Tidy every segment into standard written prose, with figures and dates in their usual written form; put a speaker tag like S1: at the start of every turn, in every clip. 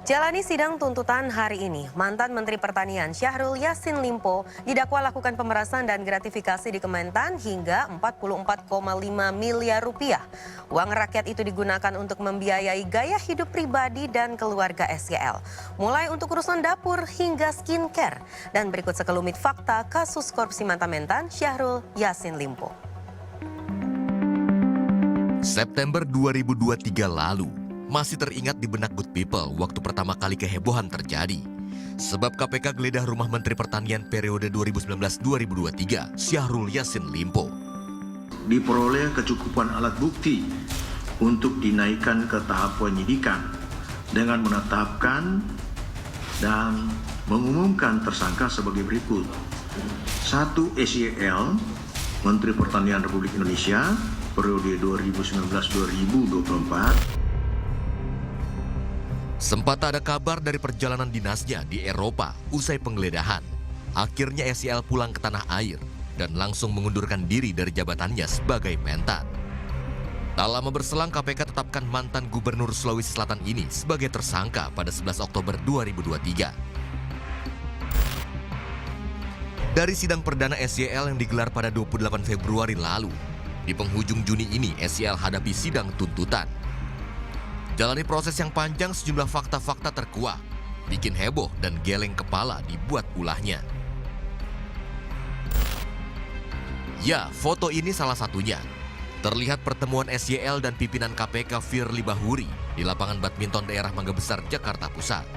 S1: Jalani sidang tuntutan hari ini, mantan Menteri Pertanian Syahrul Yassin Limpo didakwa lakukan pemerasan dan gratifikasi di Kementan hingga 44,5 miliar rupiah. Uang rakyat itu digunakan untuk membiayai gaya hidup pribadi dan keluarga SYL. Mulai untuk urusan dapur hingga skincare. Dan berikut sekelumit fakta kasus korupsi mantan mentan Syahrul Yassin Limpo.
S2: September 2023 lalu, masih teringat di benak Good People waktu pertama kali kehebohan terjadi. Sebab KPK geledah rumah Menteri Pertanian periode 2019-2023, Syahrul Yassin Limpo.
S3: Diperoleh kecukupan alat bukti untuk dinaikkan ke tahap penyidikan dengan menetapkan dan mengumumkan tersangka sebagai berikut. 1. SYL, Menteri Pertanian Republik Indonesia, periode 2019-2024.
S2: Sempat ada kabar dari perjalanan dinasnya di Eropa usai penggeledahan. Akhirnya SYL pulang ke tanah air dan langsung mengundurkan diri dari jabatannya sebagai mentan. Tak lama berselang KPK tetapkan mantan Gubernur Sulawesi Selatan ini sebagai tersangka pada 11 Oktober 2023. Dari sidang perdana SYL yang digelar pada 28 Februari lalu, di penghujung Juni ini SYL hadapi sidang tuntutan. Jalani proses yang panjang, sejumlah fakta-fakta terkuak, bikin heboh dan geleng kepala dibuat ulahnya. Ya, foto ini salah satunya. Terlihat pertemuan SYL dan pimpinan KPK Firly Bahuri di lapangan badminton daerah Mangga Besar, Jakarta Pusat.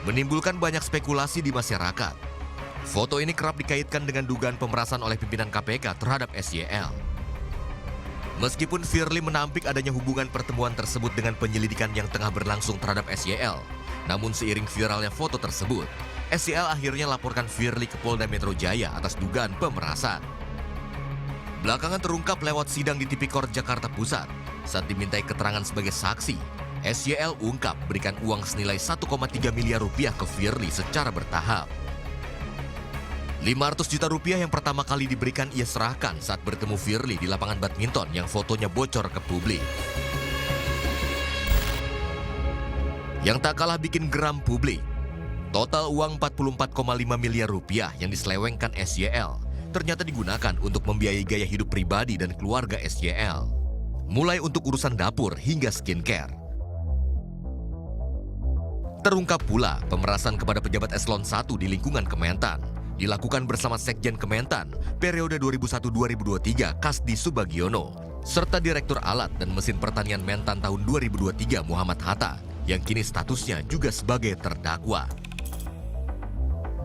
S2: Menimbulkan banyak spekulasi di masyarakat. Foto ini kerap dikaitkan dengan dugaan pemerasan oleh pimpinan KPK terhadap SYL. Meskipun Firly menampik adanya hubungan pertemuan tersebut dengan penyelidikan yang tengah berlangsung terhadap SYL, namun seiring viralnya foto tersebut, SYL akhirnya laporkan Firly ke Polda Metro Jaya atas dugaan pemerasan. Belakangan terungkap lewat sidang di Tipikor Jakarta Pusat, saat dimintai keterangan sebagai saksi, SYL ungkap berikan uang senilai 1,3 miliar rupiah ke Firly secara bertahap. 500 juta rupiah yang pertama kali diberikan ia serahkan saat bertemu Firly di lapangan badminton yang fotonya bocor ke publik. Yang tak kalah bikin geram publik, total uang 44,5 miliar rupiah yang diselewengkan SYL ternyata digunakan untuk membiayai gaya hidup pribadi dan keluarga SYL. Mulai untuk urusan dapur hingga skincare. Terungkap pula pemerasan kepada pejabat eselon 1 di lingkungan Kementan dilakukan bersama Sekjen Kementan periode 2001-2023 Kasdi Subagiono, serta Direktur Alat dan Mesin Pertanian Mentan tahun 2023 Muhammad Hatta, yang kini statusnya juga sebagai terdakwa.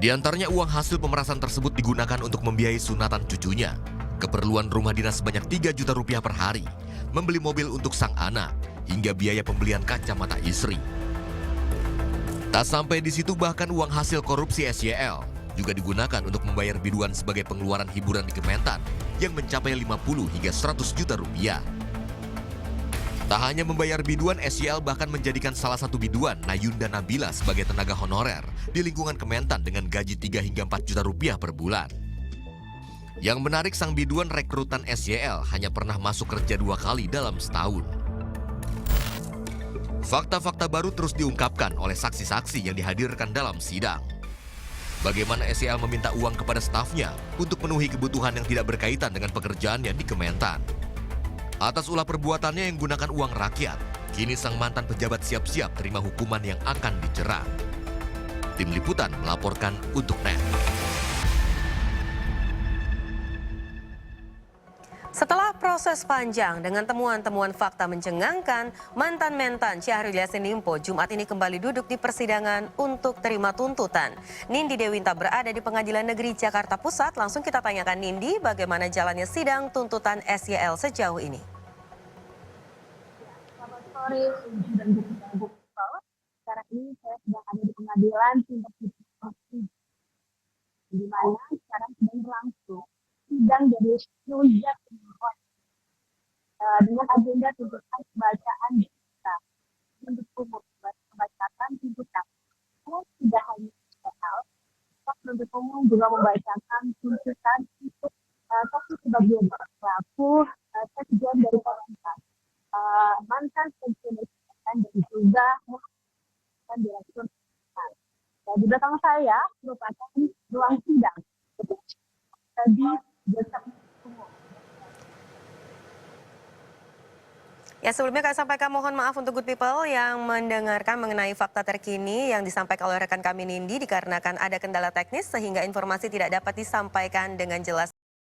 S2: Di antaranya uang hasil pemerasan tersebut digunakan untuk membiayai sunatan cucunya, keperluan rumah dinas sebanyak 3 juta rupiah per hari, membeli mobil untuk sang anak, hingga biaya pembelian kacamata istri. Tak sampai di situ, bahkan uang hasil korupsi SYL juga digunakan untuk membayar biduan sebagai pengeluaran hiburan di Kementan yang mencapai 50 hingga 100 juta rupiah. Tak hanya membayar biduan, SYL bahkan menjadikan salah satu biduan, Nayunda Nabila, sebagai tenaga honorer di lingkungan Kementan dengan gaji 3 hingga 4 juta rupiah per bulan. Yang menarik, sang biduan rekrutan SYL hanya pernah masuk kerja 2 kali dalam setahun. Fakta-fakta baru terus diungkapkan oleh saksi-saksi yang dihadirkan dalam sidang. Bagaimana SYL meminta uang kepada stafnya untuk memenuhi kebutuhan yang tidak berkaitan dengan pekerjaannya di Kementan. Atas ulah perbuatannya yang gunakan uang rakyat, kini sang mantan pejabat siap-siap terima hukuman yang akan dijerat. Tim Liputan melaporkan untuk NET.
S1: Setelah proses panjang dengan temuan-temuan fakta mencengangkan, mantan mentan Syahrul Yassin Limpo Jumat ini kembali duduk di persidangan untuk terima tuntutan. Nindi Dewinta berada di Pengadilan Negeri Jakarta Pusat. Langsung kita tanyakan Nindi, bagaimana jalannya sidang tuntutan SYL sejauh ini?
S4: Selamat sore, dan sekarang ini saya sedang ada di Pengadilan Tindak Pidana di mana sekarang sedang berlangsung sidang dari Syahrul Yassin Limpo dengan agenda tuntutan pembacaan berita untuk umum, pembacaan tuntutan. Tidak hanya soal, penuntut umum juga membacakan tuntutan untuk saksi sebagai pelaku, sekjen dari Kementan, mantan sekjen dan juga dan direktur. Di belakang saya merupakan ruang sidang di Jaksa Penuntut Umum.
S1: Ya, sebelumnya kami sampaikan mohon maaf untuk good people yang mendengarkan mengenai fakta terkini yang disampaikan oleh rekan kami Nindi dikarenakan ada kendala teknis sehingga informasi tidak dapat disampaikan dengan jelas.